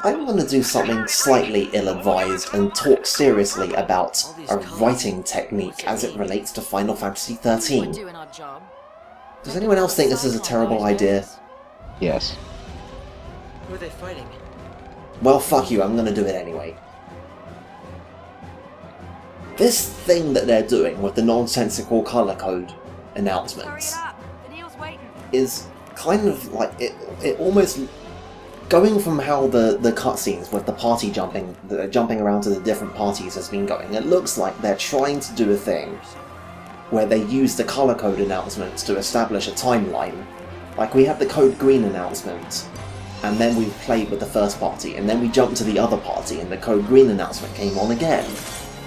I'm going to do something slightly ill-advised and talk seriously about a writing technique as it relates to Final Fantasy XIII. Does anyone else think this is a terrible idea? Yes. Who are they fighting? Well, fuck you, I'm going to do it anyway. This thing that they're doing with the nonsensical colour code announcements is kind of like, it almost... Going from how the cutscenes with the party jumping around to the different parties has been going, it looks like they're trying to do a thing where they use the colour code announcements to establish a timeline. Like, we had the Code Green announcement, and then we played with the first party, and then we jumped to the other party, and the Code Green announcement came on again,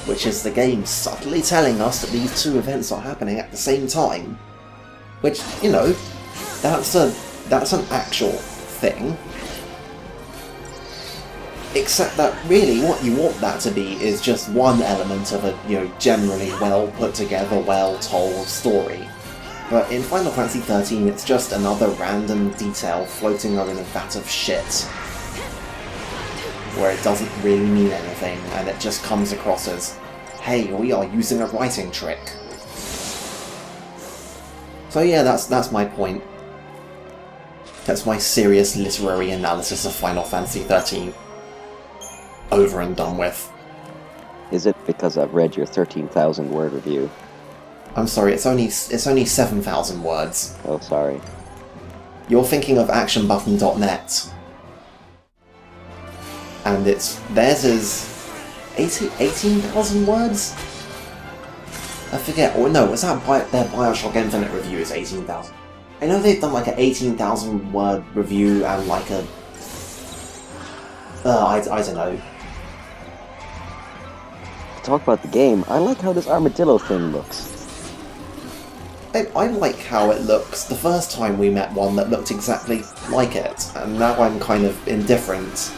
which is the game subtly telling us that these two events are happening at the same time. Which, you know, that's an actual thing. Except that really what you want that to be is just one element of a, you know, generally well put together, well told story. But in Final Fantasy XIII it's just another random detail floating on in a vat of shit. Where it doesn't really mean anything, and it just comes across as, hey, we are using a writing trick. So yeah, that's my point. That's my serious literary analysis of Final Fantasy XIII. Over and done with. Is it because I've read your 13,000 word review? I'm sorry, it's only 7,000 words. Oh, sorry. You're thinking of actionbutton.net. And theirs is 18,000 words? I forget, or no, was that their Bioshock Infinite review is 18,000? I know they've done like an 18,000 word review and like a... I don't know. Talk about the game, I like how this armadillo thing looks. I like how it looks. The first time we met one that looked exactly like it, and now I'm kind of indifferent.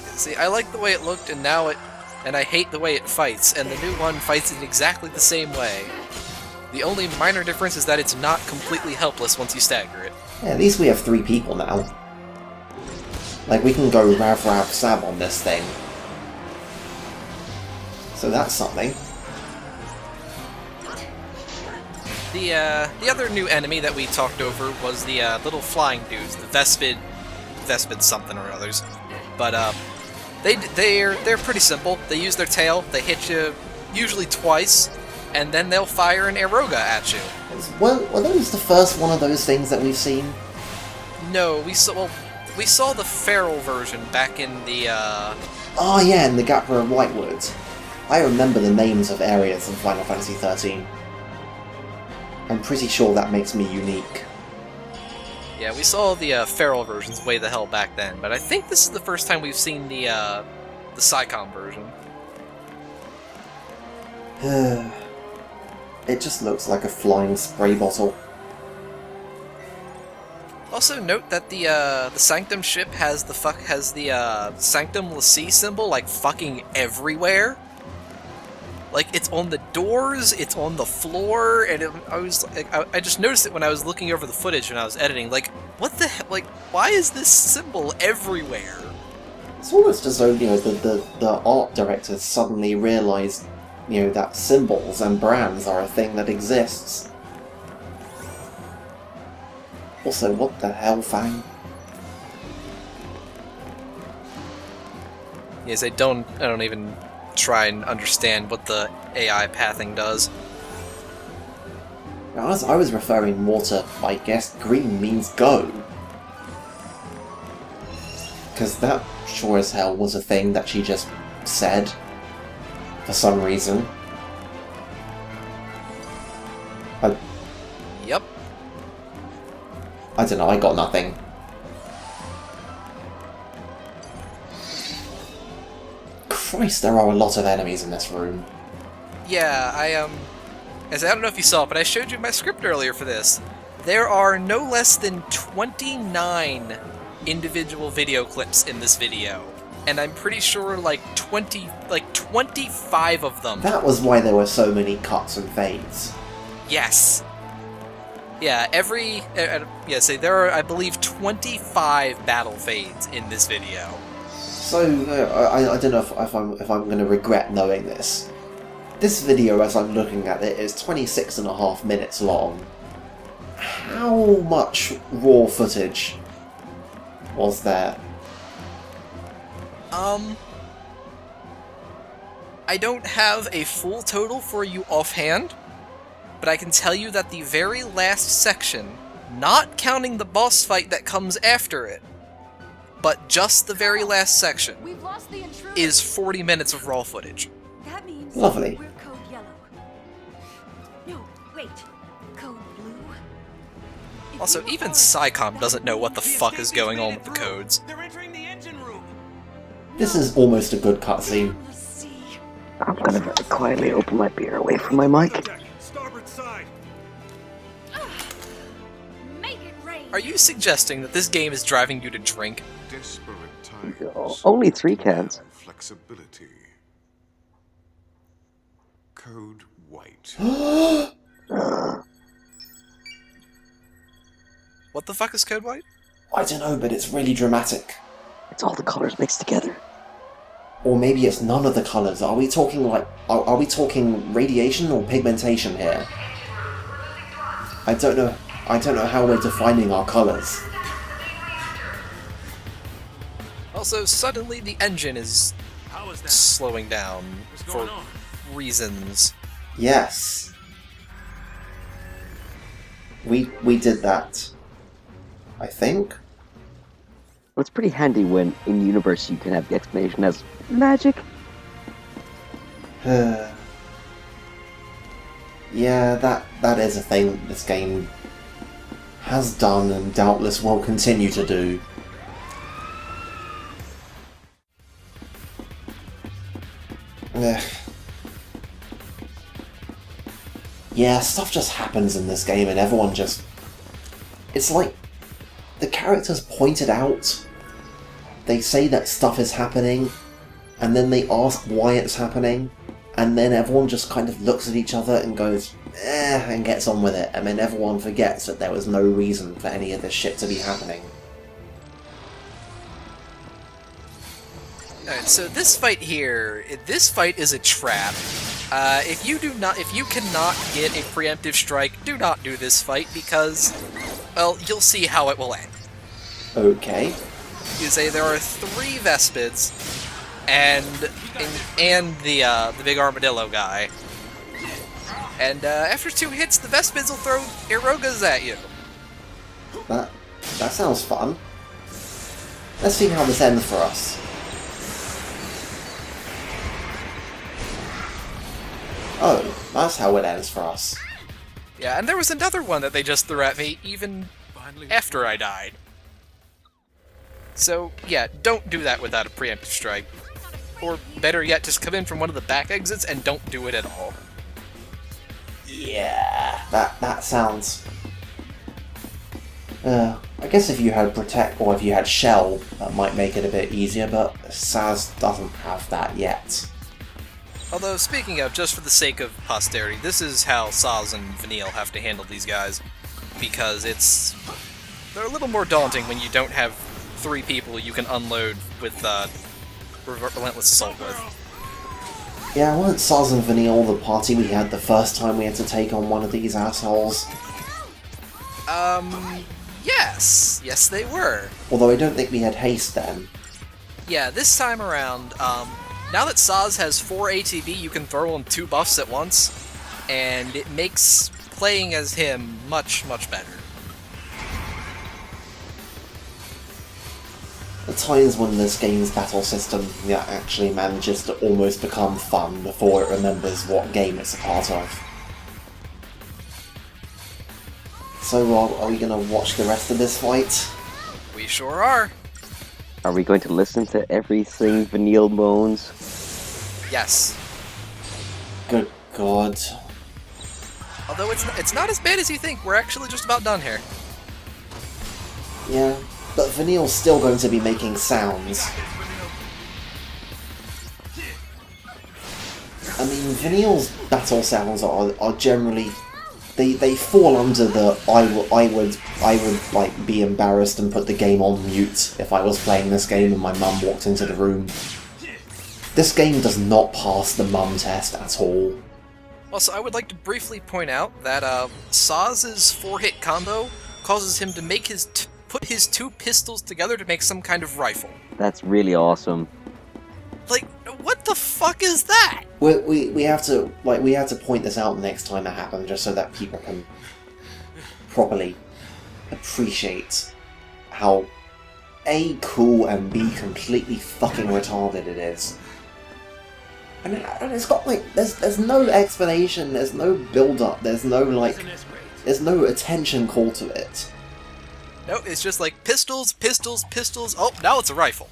See, I like the way it looked, and I hate the way it fights, and the new one fights in exactly the same way. The only minor difference is that it's not completely helpless once you stagger it. Yeah, at least we have 3 people now. Like, we can go rav rav sab on this thing. So that's something. The other new enemy that we talked over was the little flying dudes, the Vespid something or others. But they're pretty simple. They use their tail, they hit you usually twice, and then they'll fire an Aeroga at you. Well, were those the first one of those things that we've seen? No, we saw the feral version back in the Oh yeah, in the Gapra of Whitewoods. I remember the names of areas in Final Fantasy XIII. I'm pretty sure that makes me unique. Yeah, we saw the feral versions way the hell back then, but I think this is the first time we've seen the Psycom version. It just looks like a flying spray bottle. Also note that the Sanctum ship has the Sanctum Lassie symbol like fucking everywhere. Like, it's on the doors, it's on the floor, and I just noticed it when I was looking over the footage when I was editing. Like, what the hell? Like, why is this symbol everywhere? It's almost as though, you know, the art directors suddenly realised, you know, that symbols and brands are a thing that exists. Also, what the hell, Fang? Yes, I don't even try and understand what the AI pathing does. I was referring more to, I guess, green means go. Because that sure as hell was a thing that she just said. For some reason. Yep. I don't know, I got nothing. Christ, there are a lot of enemies in this room. Yeah, I don't know if you saw it, but I showed you my script earlier for this. There are no less than 29 individual video clips in this video. And I'm pretty sure like 25 of them. That was why there were so many cuts and fades. Yes. Yeah, there are, I believe, 25 battle fades in this video. So, I don't know if I'm going to regret knowing this. This video, as I'm looking at it, is 26.5 minutes long. How much raw footage was there? I don't have a full total for you offhand, but I can tell you that the very last section, not counting the boss fight that comes after it, but just the very last section, is 40 minutes of raw footage. That means Lovely. we're code yellow. No, wait. Code blue? If Also, we were even orange, SciComm that doesn't would know be what the fuck is going on with the codes. They're entering the engine room. This is almost a good cutscene. Let's see. I'm gonna very quietly open my beer away from my mic. Deck, starboard side. Make it rain. Are you suggesting that this game is driving you to drink? Desperate times. Only 3 cans. And flexibility. Code white. What the fuck is Code White? I don't know, but it's really dramatic. It's all the colors mixed together. Or maybe it's none of the colours. Are we talking are we talking radiation or pigmentation here? I don't know how we're defining our colours. Also, suddenly the engine is How is that? slowing down for going on? reasons. Yes. We did that. I think. Well, it's pretty handy when in universe you can have the explanation as magic. Yeah, that is a thing this game has done and doubtless will continue to do. Ugh. Yeah, stuff just happens in this game and everyone just... It's like the characters point it out, they say that stuff is happening, and then they ask why it's happening, and then everyone just kind of looks at each other and goes, and gets on with it, and then everyone forgets that there was no reason for any of this shit to be happening. Alright, so this fight is a trap. If you cannot get a preemptive strike, do not do this fight because, well, you'll see how it will end. Okay. You say there are 3 Vespids, and the big armadillo guy. And after 2 hits, the Vespids will throw Erogas at you. That sounds fun. Let's see how this ends for us. Oh, that's how it ends for us. Yeah, and there was another one that they just threw at me even after I died. So, yeah, don't do that without a preemptive strike. Or, better yet, just come in from one of the back exits and don't do it at all. Yeah, that sounds... I guess if you had Protect, or if you had Shell, that might make it a bit easier, but Saz doesn't have that yet. Although, speaking of, just for the sake of posterity, this is how Saz and Vanille have to handle these guys. Because they're a little more daunting when you don't have 3 people you can unload with Relentless Assault with. Yeah, weren't Saz and Vanille the party we had the first time we had to take on one of these assholes? Yes. Yes, they were. Although I don't think we had haste then. Yeah, this time around, now that Saz has 4 ATB, you can throw him 2 buffs at once, and it makes playing as him much, much better. The times when this game's battle system actually manages to almost become fun before it remembers what game it's a part of. So, are we gonna watch the rest of this fight? We sure are. Are we going to listen to everything Vanille moans? Yes. Good God. Although it's not as bad as you think. We're actually just about done here. Yeah, but Vanille's still going to be making sounds. I mean, Vanille's battle sounds are generally they fall under the I would like be embarrassed and put the game on mute if I was playing this game and my mum walked into the room. This game does not pass the mum test at all. Also, I would like to briefly point out that Saz's 4-hit combo causes him to make put his 2 pistols together to make some kind of rifle. That's really awesome. Like, what the fuck is that? We have to point this out next time it happens, just so that people can properly appreciate how A, cool, and B, completely fucking retarded it is. And it's got like there's no explanation, there's no build up, there's no like there's no attention call to it. No, it's just like pistols, pistols, pistols. Oh, now it's a rifle.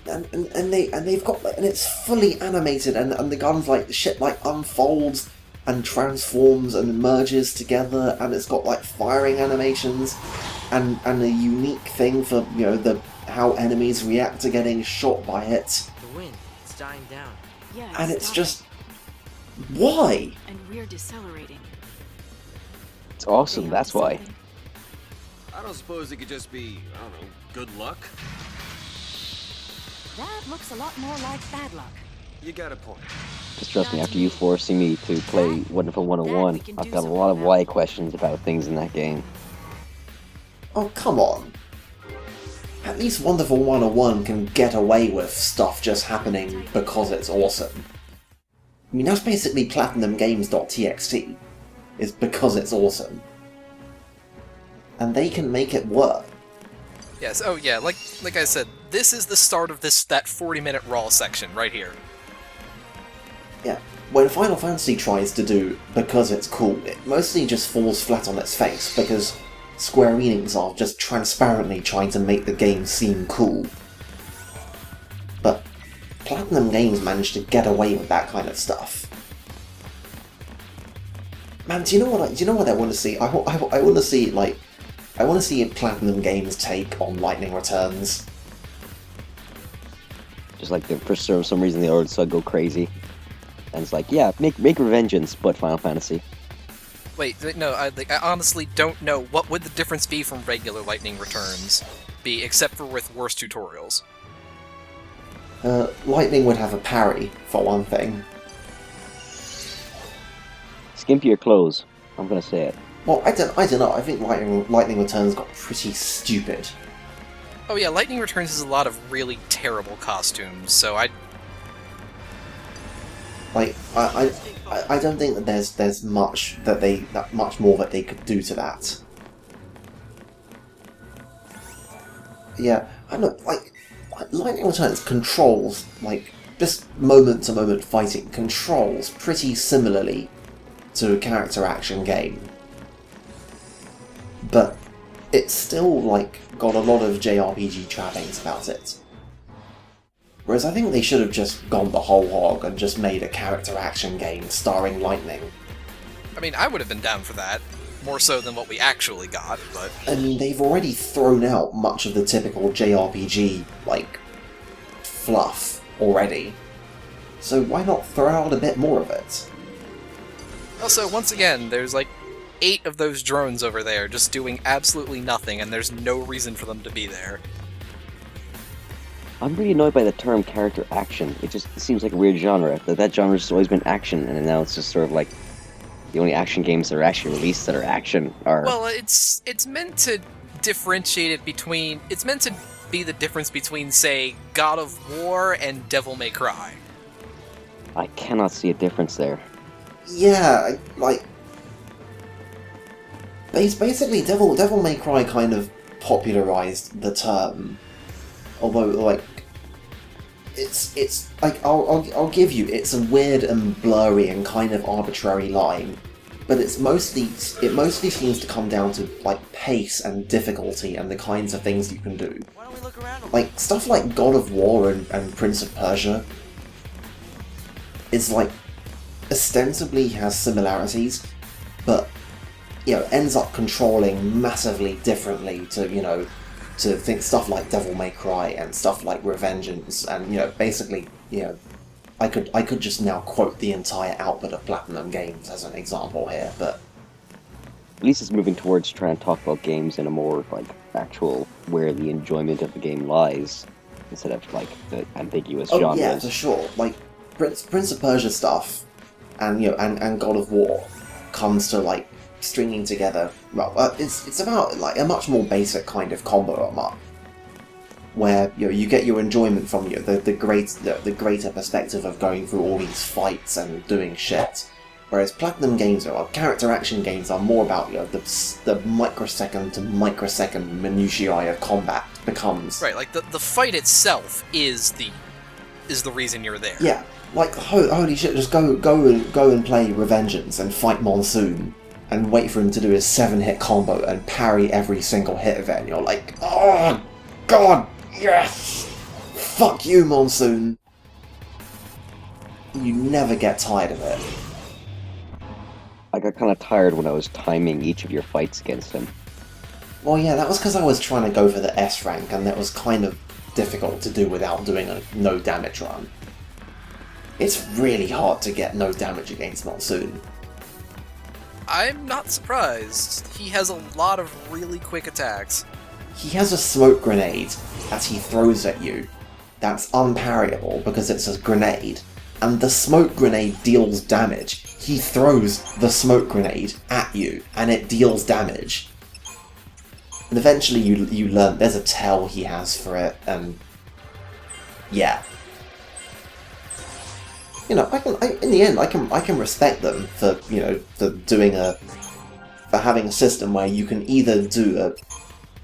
And they've got like, and it's fully animated, and the guns like shit like unfolds and transforms and merges together, and it's got like firing animations and a unique thing for how enemies react to getting shot by it. The wind, it's dying down. Yeah, And it's stopping. just why? And we're decelerating. It's awesome, that's why. I don't suppose it could just be, I don't know, good luck? That looks a lot more like bad luck. You got a point. Just trust me, after you forcing me to play Wonderful 101, I've got a lot of why questions about things in that game. Oh, come on. At least Wonderful 101 can get away with stuff just happening because it's awesome. I mean, that's basically PlatinumGames.txt, is because it's awesome. And they can make it work. Yes, oh yeah, like I said, this is the start of that 40-minute raw section right here. Yeah, when Final Fantasy tries to do because it's cool, it mostly just falls flat on its face, because Square Enix are just transparently trying to make the game seem cool. But Platinum Games managed to get away with that kind of stuff. Man, do you know what I want to see? I want to see I want to see Platinum Games' take on Lightning Returns. Just like for some reason they already go crazy. And it's like, yeah, make Revengeance, but Final Fantasy. Wait, no, I honestly don't know what would the difference be from regular Lightning Returns be, except for with worse tutorials. Lightning would have a parry, for one thing. Skimpier clothes. I'm gonna say it. Well, I don't know. I think Lightning Returns got pretty stupid. Oh yeah, Lightning Returns has a lot of really terrible costumes, so I don't think that there's much much more that they could do to that. Yeah, I know. Lightning Returns controls this moment-to-moment fighting controls pretty similarly to a character action game, but it's still got a lot of JRPG trappings about it. Whereas I think they should have just gone the whole hog and just made a character action game starring lightning. I mean, I would have been down for that, more so than what we actually got, but I mean, they've already thrown out much of the typical JRPG, fluff already. So why not throw out a bit more of it? also, once again, there's 8 of those drones over there just doing absolutely nothing, and there's no reason for them to be there. I'm really annoyed by the term character action. It seems like a weird genre. That genre's just always been action, and now it's just sort of the only action games that are actually released that are action are... Well, it's meant to differentiate it between... It's meant to be the difference between, say, God of War and Devil May Cry. I cannot see a difference there. Yeah, basically Devil May Cry kind of popularized the term. Although, it's I'll give you, it's a weird and blurry and kind of arbitrary line, but it mostly seems to come down to pace and difficulty and the kinds of things you can do. Why don't we look around? Stuff like God of War and Prince of Persia is ostensibly has similarities, but ends up controlling massively differently to think stuff like Devil May Cry and stuff like Revengeance, and basically I could just now quote the entire output of Platinum Games as an example here, but At least it's moving towards trying to talk about games in a more like actual where the enjoyment of the game lies, instead of like the ambiguous Oh genres. yeah, for sure. Like Prince of Persia stuff, and and God of War comes to like stringing together. Well, it's about like a much more basic kind of combo armor, where you get your enjoyment from the greater perspective of going through all these fights and doing shit. Whereas Platinum games or character action games are more about the microsecond to microsecond minutiae of combat becomes Right, like the fight itself is the reason you're there. yeah, like holy shit, just go and play Revengeance and fight Monsoon and wait for him to do his 7-hit combo and parry every single hit of it. And you're like, oh god, yes, fuck you, Monsoon. You never get tired of it. I got kind of tired when I was timing each of your fights against him. Well, yeah, that was because I was trying to go for the S rank, and that was kind of difficult to do without doing a no damage run. It's really hard to get no damage against Monsoon. I'm not surprised. He has a lot of really quick attacks. He has a smoke grenade that he throws at you that's unparryable because it's a grenade, and the smoke grenade deals damage. He throws the smoke grenade at you, and it deals damage. And eventually you learn there's a tell he has for it, and yeah. In the end, I can respect them for for having a system where you can either do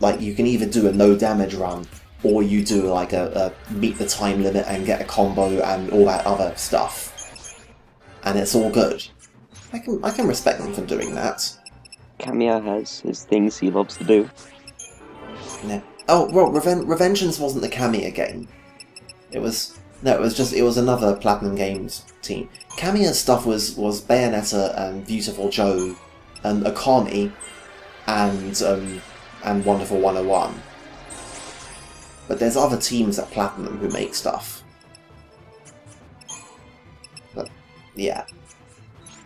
a no damage run, or you do like a meet the time limit and get a combo and all that other stuff, and it's all good. I can respect them for doing that. Kamiya has his things he loves to do. Yeah. Oh well, Revengeance wasn't the Kamiya game. It was another Platinum Games team. Kamiya's stuff was Bayonetta and Beautiful Joe and Akami and Wonderful 101. But there's other teams at Platinum who make stuff. But yeah.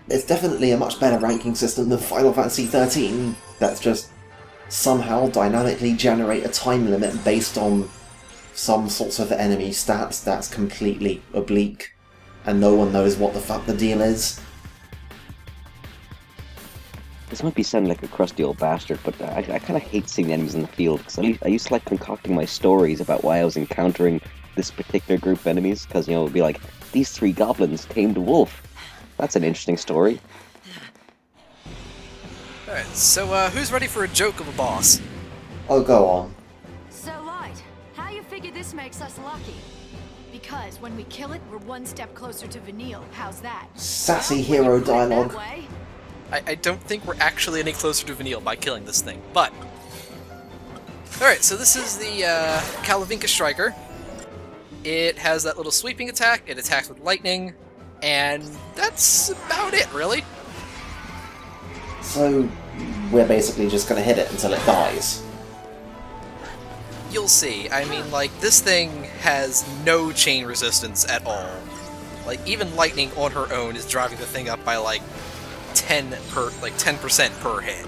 It's definitely a much better ranking system than Final Fantasy XIII. That's just somehow dynamically generate a time limit based on some sorts of enemy stats that's completely oblique, and no one knows what the fuck the deal is. This might be sounding like a crusty old bastard, but I kind of hate seeing the enemies in the field, because I used to like concocting my stories about why I was encountering this particular group of enemies, because, it would be like, these 3 goblins tamed a wolf. That's an interesting story. Alright, so who's ready for a joke of a boss? Oh, go on. So, Light, how you figure this makes us lucky? Because when we kill it, we're one step closer to Vanille. How's that? Sassy Well, hero when you put it that dialogue. way, I don't think we're actually any closer to Vanille by killing this thing, but... Alright, so this is the Kalavinka Striker. It has that little sweeping attack, it attacks with lightning, and that's about it, really. So, we're basically just gonna hit it until it dies. You'll see. I mean, like, this thing has no chain resistance at all. Like, even lightning on her own is driving the thing up by, like, 10% per hit.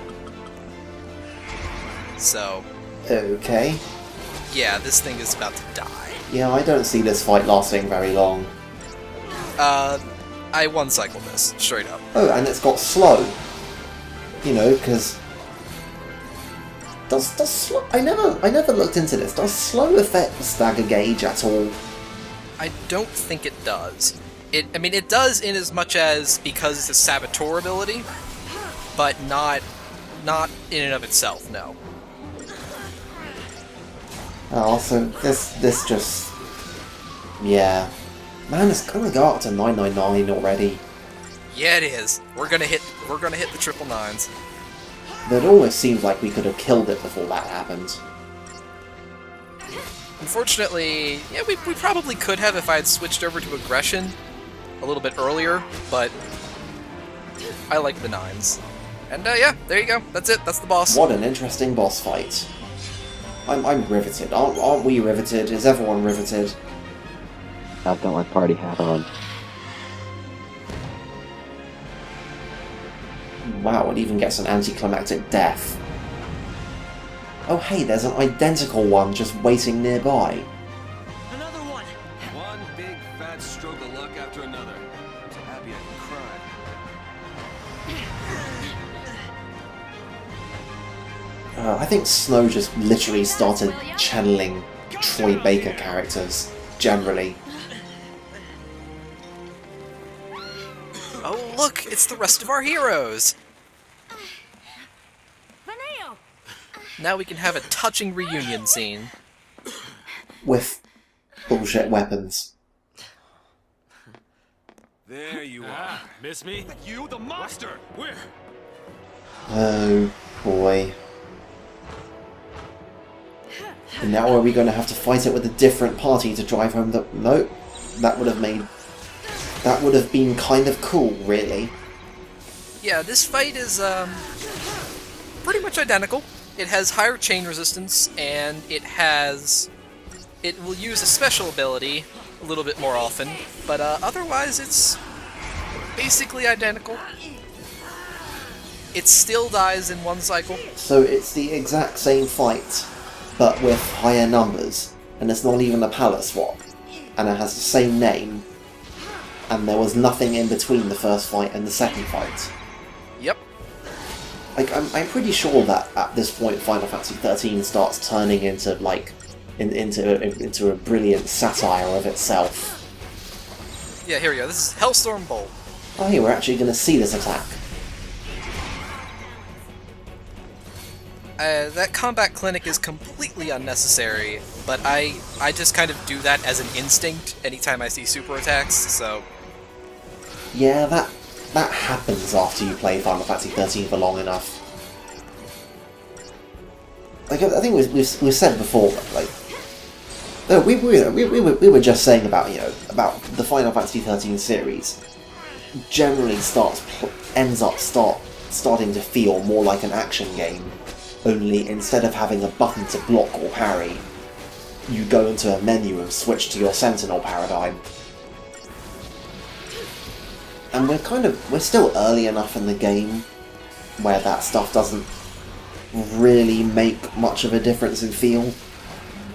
So, Okay. yeah, this thing is about to die. Yeah, I don't see this fight lasting very long. I one-cycled this, straight up. Oh, and it's got slow. Because... Does slow... I never looked into this. Does slow affect the stagger gauge at all? I don't think it does. It does in as much as because it's a saboteur ability, but not in and of itself, no. Oh, so this just... Yeah. Man, it's gonna go up to 999 already. Yeah, it is. We're gonna hit the triple nines. But it almost seems like we could have killed it before that happened. Unfortunately, yeah, we probably could have if I had switched over to aggression a little bit earlier, but I like the nines. And yeah, there you go. That's it. That's the boss. What an interesting boss fight. I'm riveted. Aren't we riveted? Is everyone riveted? I've got my party hat on. Wow, it even gets an anticlimactic death. Oh hey, there's an identical one just waiting nearby. Another one! One big fat stroke of luck after another. I'm so happy I can cry. I think Snow just literally started channeling Troy Baker characters, generally. Oh, look! It's the rest of our heroes! Vanille! Now we can have a touching reunion scene. With bullshit weapons. There you are. Miss me? You, the monster! Where? Oh boy. And now are we going to have to fight it with a different party to drive home the... Nope. That would have been kind of cool, really. Yeah, this fight is, pretty much identical. It has higher chain resistance, and it will use a special ability a little bit more often, but otherwise it's basically identical. It still dies in one cycle. So it's the exact same fight, but with higher numbers, and it's not even a palette swap, and it has the same name, and there was nothing in between the first fight and the second fight. Yep. Like, I'm pretty sure that at this point Final Fantasy XIII starts turning into, like, into a brilliant satire of itself. Yeah, here we go. This is Hellstorm Bolt. Oh hey, we're actually going to see this attack. That combat clinic is completely unnecessary, but I just kind of do that as an instinct anytime I see super attacks, so... Yeah, that happens after you play Final Fantasy XIII for long enough. Like, I think we've said before, like... No, we were just saying about, about the Final Fantasy XIII series. Generally ends up starting to feel more like an action game. Only instead of having a button to block or parry, you go into a menu and switch to your Sentinel paradigm. And we're still early enough in the game where that stuff doesn't really make much of a difference in feel.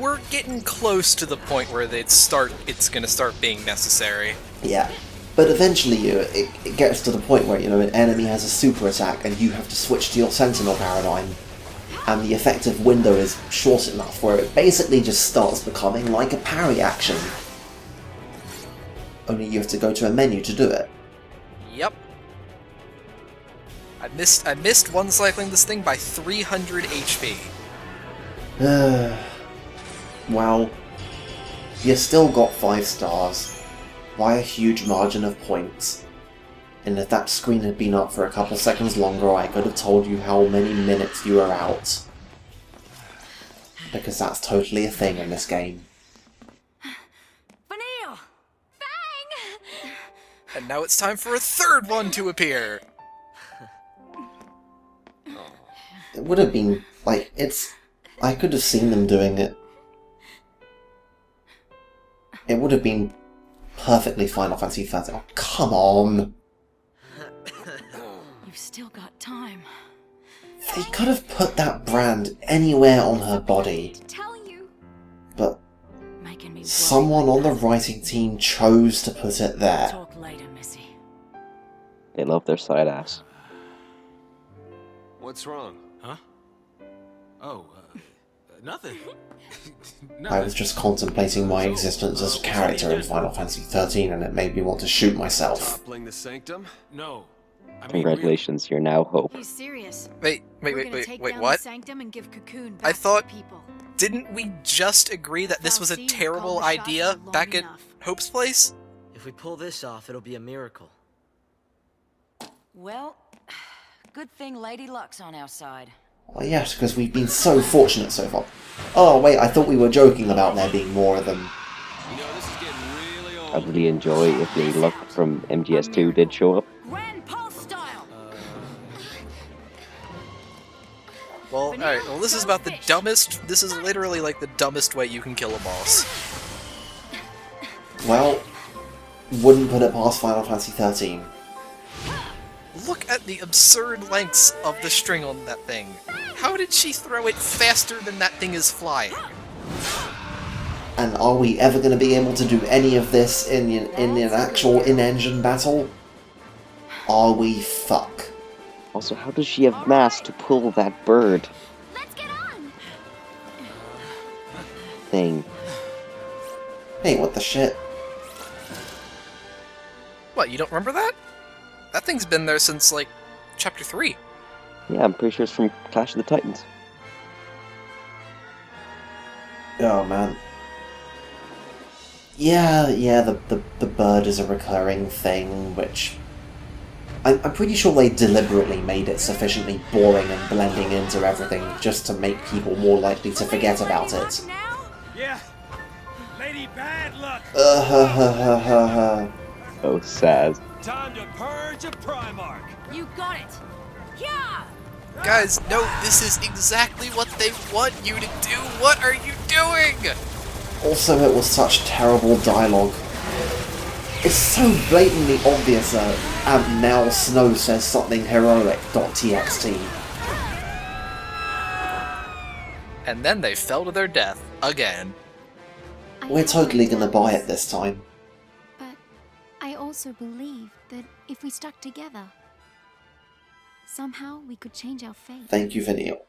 We're getting close to the point where it's gonna start being necessary. Yeah. But eventually it gets to the point where, an enemy has a super attack and you have to switch to your Sentinel paradigm. And the effective window is short enough where it basically just starts becoming like a parry action. Only you have to go to a menu to do it. Yep. I missed one cycling this thing by 300 HP. Well, you still got 5 stars, by a huge margin of points. And if that screen had been up for a couple seconds longer, I could have told you how many minutes you were out. Because that's totally a thing in this game. Vanille! Fang! And now it's time for a third one to appear! It would have been, like, I could have seen them doing it. It would have been perfectly Final Fantasy XIII. Oh, come on! You've still got time. They could have put that brand anywhere on her body, Tell you. but Making me worry someone like on the that. writing team chose to put it there. Talk later, Missy. They love their side ass. What's wrong? Huh? Oh, nothing. I was just contemplating my existence as a character in Final Fantasy XIII and it made me want to shoot myself. Toppling the sanctum? No. I mean, Congratulations, you're now Hope. He's serious. Wait, We're gonna take down what? The sanctum and give Cocoon I back thought- to the people. Didn't we just agree that this was a I'll see you terrible call the shots idea for long back at enough. Hope's place? If we pull this off, it'll be a miracle. Well, good thing Lady Luck's on our side. Well, yes, because we've been so fortunate so far. Oh, wait, I thought we were joking about there being more of them. You know, this is getting really old. I'd really enjoy if the Luck from MGS2 did show up. Grand Pulse style! Well, alright, well this is about the dumbest, this is literally like the dumbest way you can kill a boss. Well, wouldn't put it past Final Fantasy XIII. Look at the absurd lengths of the string on that thing. How did she throw it faster than that thing is flying? And are we ever going to be able to do any of this in an actual in-engine battle? Are we fuck? Also, how does she have mass to pull that bird Let's get on! thing? Hey, what the shit? What, you don't remember that? That thing's been there since, like, Chapter 3. Yeah, I'm pretty sure it's from Clash of the Titans. Oh man. Yeah, the bird is a recurring thing, which I'm pretty sure they deliberately made it sufficiently boring and blending into everything just to make people more likely to forget about it. Yeah. Lady Bad Luck. Oh, sad. Time to purge a Primarch. You got it! Yeah! Guys, no, this is exactly what they want you to do! What are you doing?! Also, it was such terrible dialogue. It's so blatantly obvious that and now Snow says something heroic.txt. And then they fell to their death, again. We're totally gonna buy it this time. But I also believe that if we stuck together, somehow we could change our fate. Thank you, Vanille.